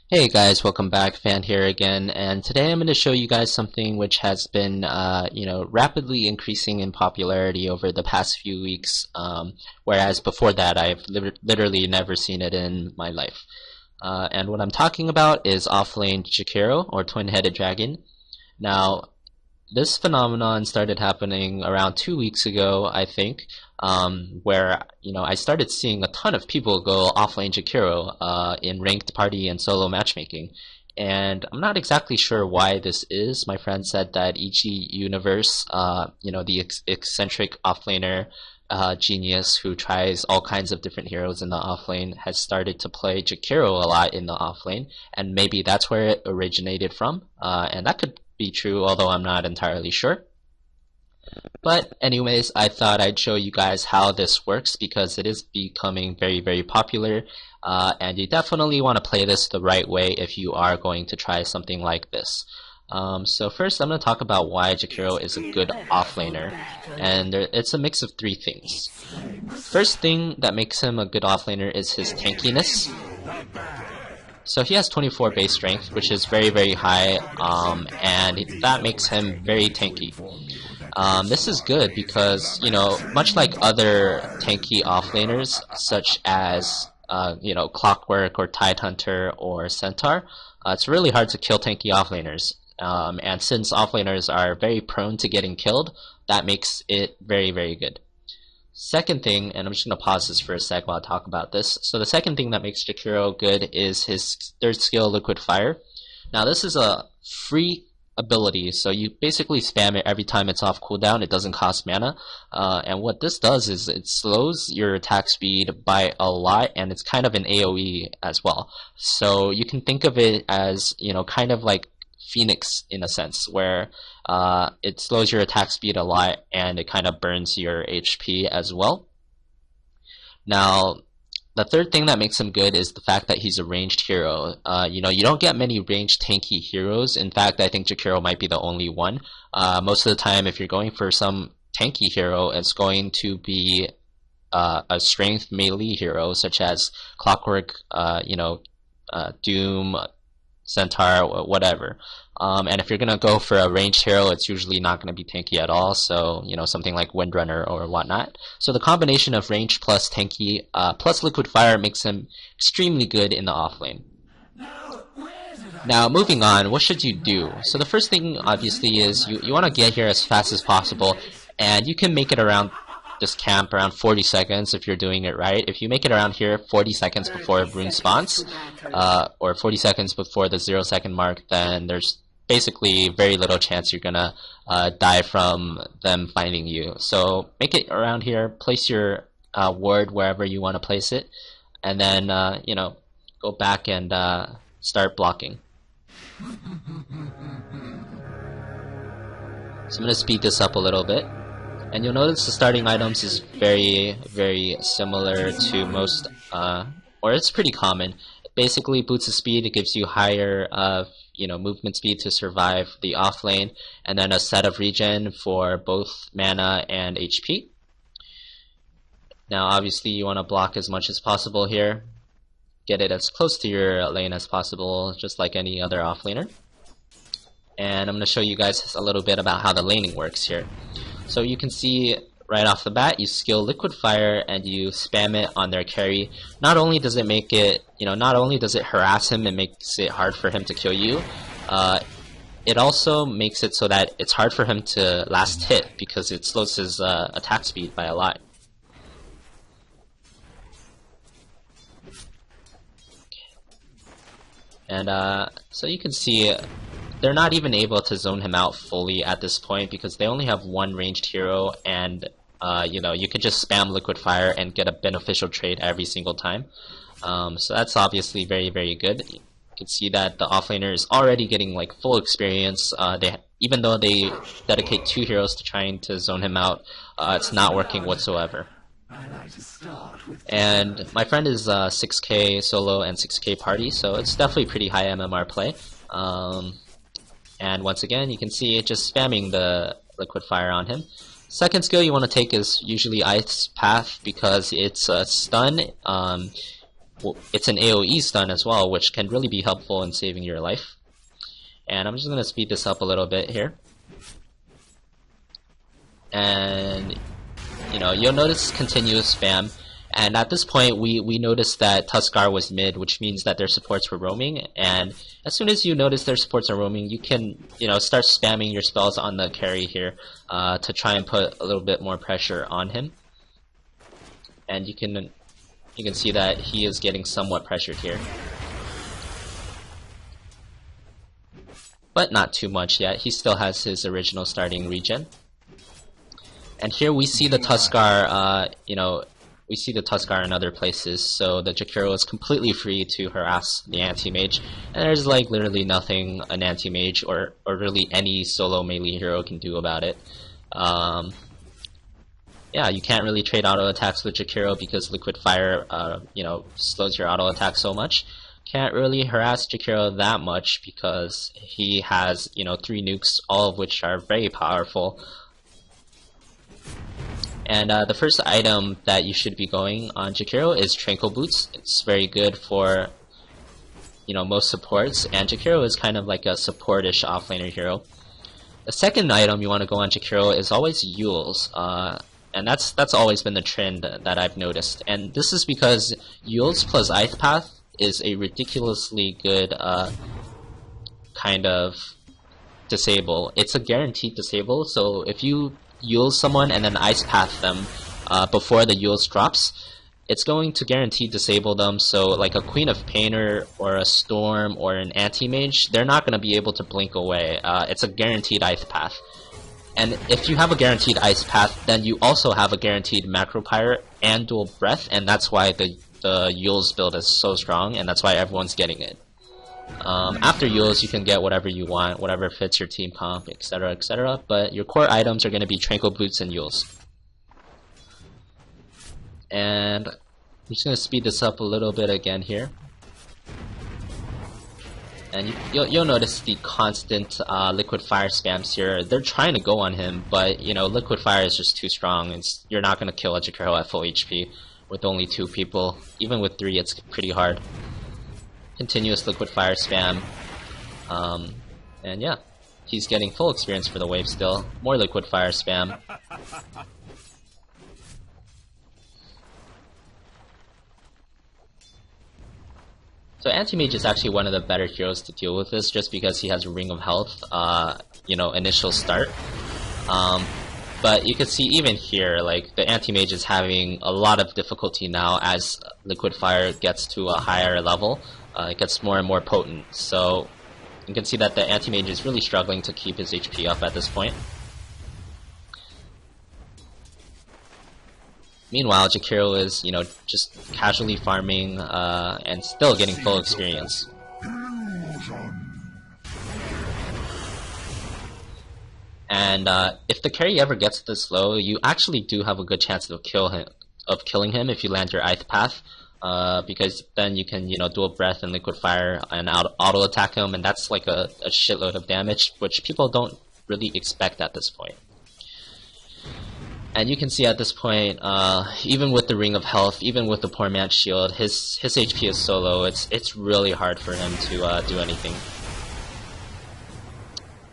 Hey guys, welcome back. Fan here again, and today I'm going to show you guys something which has been, rapidly increasing in popularity over the past few weeks. Whereas before that, I've literally never seen it in my life. And what I'm talking about is Offlane Jakiro, or Twin-Headed Dragon. Now, this phenomenon started happening around 2 weeks ago, I think, where I started seeing a ton of people go offlane Jakiro in ranked party and solo matchmaking. And I'm not exactly sure why this is. My friend said that EG Universe, the eccentric offlaner genius who tries all kinds of different heroes in the offlane, has started to play Jakiro a lot in the offlane, and maybe that's where it originated from. And that could be true, although I'm not entirely sure. But anyways, I thought I'd show you guys how this works because it is becoming very, very popular, and you definitely want to play this the right way if you are going to try something like this. So first I'm going to talk about why Jakiro is a good offlaner, and it's a mix of three things. First thing that makes him a good offlaner is his tankiness. So he has 24 base strength, which is very, very high, and that makes him very tanky. This is good because, much like other tanky offlaners, such as, Clockwork or Tidehunter or Centaur, it's really hard to kill tanky offlaners. And since offlaners are very prone to getting killed, that makes it very, very good. Second thing, and I'm just going to pause this for a sec while I talk about this. So the second thing that makes Jakiro good is his third skill, Liquid Fire. Now this is a free ability, so you basically spam it every time it's off cooldown. It doesn't cost mana, and what this does is it slows your attack speed by a lot, and it's kind of an AoE as well. So you can think of it as, kind of like Phoenix in a sense, where it slows your attack speed a lot and it kind of burns your HP as well. Now, the third thing that makes him good is the fact that he's a ranged hero. You don't get many ranged tanky heroes. In fact, I think Jakiro might be the only one. Most of the time, if you're going for some tanky hero, it's going to be a strength melee hero, such as Clockwork, Doom, Centaur, whatever. And if you're gonna go for a ranged hero, it's usually not gonna be tanky at all. So something like Windrunner or whatnot. So the combination of range plus tanky plus Liquid Fire makes him extremely good in the offlane. Now moving on, what should you do? So the first thing obviously is you want to get here as fast as possible, and you can make it around this camp around 40 seconds if you're doing it right. If you make it around here 40 seconds before rune spawns, or 40 seconds before the 0-second mark, then there's basically very little chance you're gonna die from them finding you. So make it around here, place your ward wherever you want to place it, and then go back and start blocking. So I'm gonna speed this up a little bit. And you'll notice the starting items is very, very similar to most, or it's pretty common. It basically boosts the speed, it gives you higher, movement speed to survive the offlane, and then a set of regen for both mana and HP. Now obviously you want to block as much as possible here. Get it as close to your lane as possible, just like any other offlaner. And I'm going to show you guys a little bit about how the laning works here. So you can see right off the bat, you skill Liquid Fire and you spam it on their carry. Not only does it make it, not only does it harass him and makes it hard for him to kill you, it also makes it so that it's hard for him to last hit because it slows his attack speed by a lot. And so you can see they're not even able to zone him out fully at this point because they only have one ranged hero, and you could just spam Liquid Fire and get a beneficial trade every single time. So that's obviously very, very good. You can see that the offlaner is already getting like full experience. Even though they dedicate 2 heroes to trying to zone him out, it's not working whatsoever. And my friend is 6k solo and 6k party, so it's definitely pretty high MMR play. And once again, you can see it just spamming the Liquid Fire on him. Second skill you want to take is usually Ice Path because it's a stun. it's an AoE stun as well, which can really be helpful in saving your life. And I'm just going to speed this up a little bit here. And you'll notice continuous spam. And at this point, we noticed that Tuskar was mid, which means that their supports were roaming. And as soon as you notice their supports are roaming, you can start spamming your spells on the carry here to try and put a little bit more pressure on him. And you can see that he is getting somewhat pressured here, but not too much yet. He still has his original starting regen. And here we see the Tuskar, we see the Tuskar in other places, so the Jakiro is completely free to harass the anti-mage, and there's like literally nothing an anti-mage or really any solo melee hero can do about it. Yeah, you can't really trade auto attacks with Jakiro because Liquid Fire, slows your auto attack so much. Can't really harass Jakiro that much because he has, 3 nukes, all of which are very powerful. And the first item that you should be going on Jakiro is Tranquil Boots. It's very good for, most supports, and Jakiro is kind of like a supportish offlaner hero. The second item you want to go on Jakiro is always Yules, and that's always been the trend that I've noticed. And this is because Yules plus Ice Path is a ridiculously good kind of disable. It's a guaranteed disable, so if you Yules someone and then Ice Path them before the Yules drops, it's going to guarantee disable them. So like a Queen of Painter or a Storm or an Anti-Mage, they're not going to be able to blink away. It's a guaranteed Ice Path. And if you have a guaranteed Ice Path, then you also have a guaranteed Macro Pirate and Dual Breath, and that's why the Yules build is so strong, and that's why everyone's getting it. After Yules, you can get whatever you want, whatever fits your team comp, etc, etc, but your core items are going to be Tranquil Boots and Yules. And I'm just going to speed this up a little bit again here. And you'll notice the constant Liquid Fire spams here. They're trying to go on him, but Liquid Fire is just too strong. You're not going to kill a Jakiro at full HP with only 2 people. Even with 3, it's pretty hard. Continuous Liquid Fire spam, and yeah, he's getting full experience for the wave still. More Liquid Fire spam. So Anti-Mage is actually one of the better heroes to deal with this, just because he has a Ring of Health, initial start. But you can see even here, like, the Anti-Mage is having a lot of difficulty now as Liquid Fire gets to a higher level. It gets more and more potent, so you can see that the Anti-Mage is really struggling to keep his HP up at this point. Meanwhile, Jakiro is, just casually farming and still getting full experience. And if the carry ever gets this low, you actually do have a good chance of killing him if you land your Ice Path. Because then you can, Dual Breath and Liquid Fire and auto attack him, and that's like a shitload of damage, which people don't really expect at this point. And you can see at this point, even with the Ring of Health, even with the Poor Man's Shield, his HP is so low, it's really hard for him to do anything.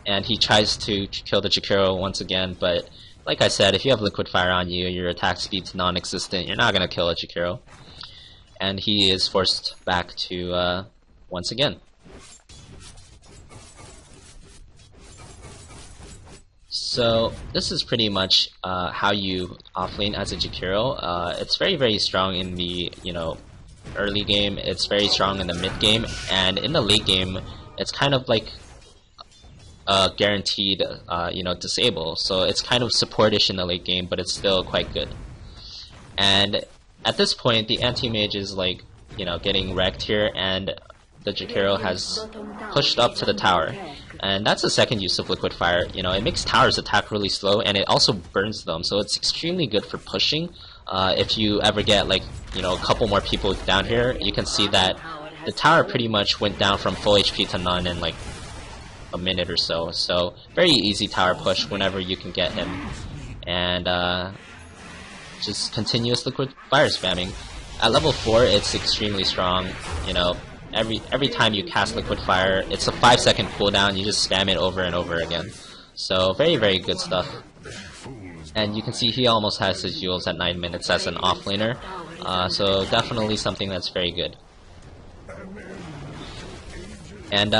And he tries to kill the Jakiro once again, but like I said, if you have Liquid Fire on you, your attack speed's non-existent, you're not going to kill a Jakiro. And he is forced back to once again. So this is pretty much how you offlane as a Jakiro. It's very, very strong in the early game. It's very strong in the mid game, and in the late game, it's kind of like guaranteed disable. So it's kind of supportish in the late game, but it's still quite good. And at this point, the anti-mage is like, getting wrecked here, and the Jakiro has pushed up to the tower. And that's the second use of Liquid Fire. It makes towers attack really slow, and it also burns them, so it's extremely good for pushing. If you ever get, like, a couple more people down here, you can see that the tower pretty much went down from full HP to none in, like, a minute or so. So, very easy tower push whenever you can get him. And, just continuous Liquid Fire spamming. At level 4, it's extremely strong. You know, every time you cast Liquid Fire, it's a 5-second cooldown. You just spam it over and over again. So very, very good stuff. And you can see he almost has his Euls at 9 minutes as an offlaner. So definitely something that's very good. And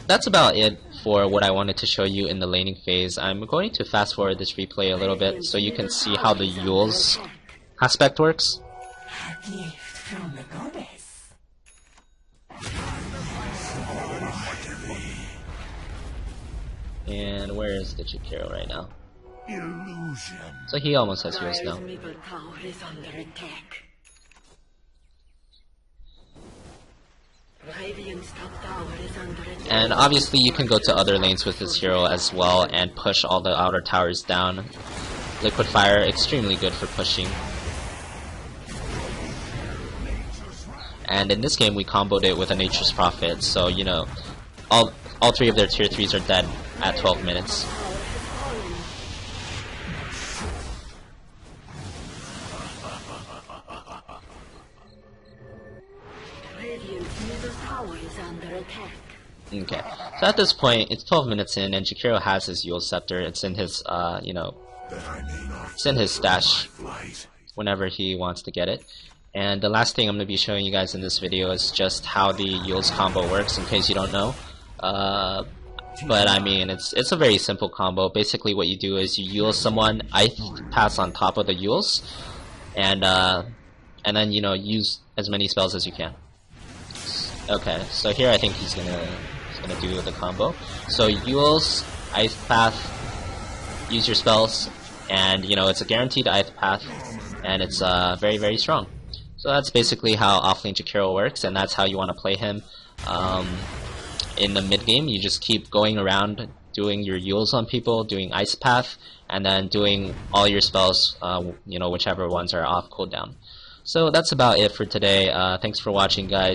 that's about it for what I wanted to show you in the laning phase. I'm going to fast forward this replay a little bit so you can see how the Euls aspect works. And where is the Jakiro right now? So he almost has Euls now. And obviously you can go to other lanes with this hero as well and push all the outer towers down. Liquid Fire, extremely good for pushing. And in this game we comboed it with a Nature's Prophet, so you know, all 3 of their tier 3s are dead at 12 minutes. Okay, so at this point, it's 12 minutes in, and Jakiro has his Eul Scepter. It's in his, you know, it's in his stash whenever he wants to get it. And the last thing I'm going to be showing you guys in this video is just how the Eul's combo works, in case you don't know. But I mean, it's a very simple combo. Basically, what you do is you Eul someone, Ice Pass on top of the Euls, and then, you know, use as many spells as you can. Okay, so here I think he's gonna do the combo. So Euls, Ice Path, use your spells, and you know, it's a guaranteed Ice Path, and it's very, very strong. So that's basically how Offlane Jakiro works, and that's how you want to play him. In the mid game, you just keep going around doing your Euls on people, doing Ice Path, and then doing all your spells, you know, whichever ones are off cooldown. So that's about it for today. Thanks for watching, guys.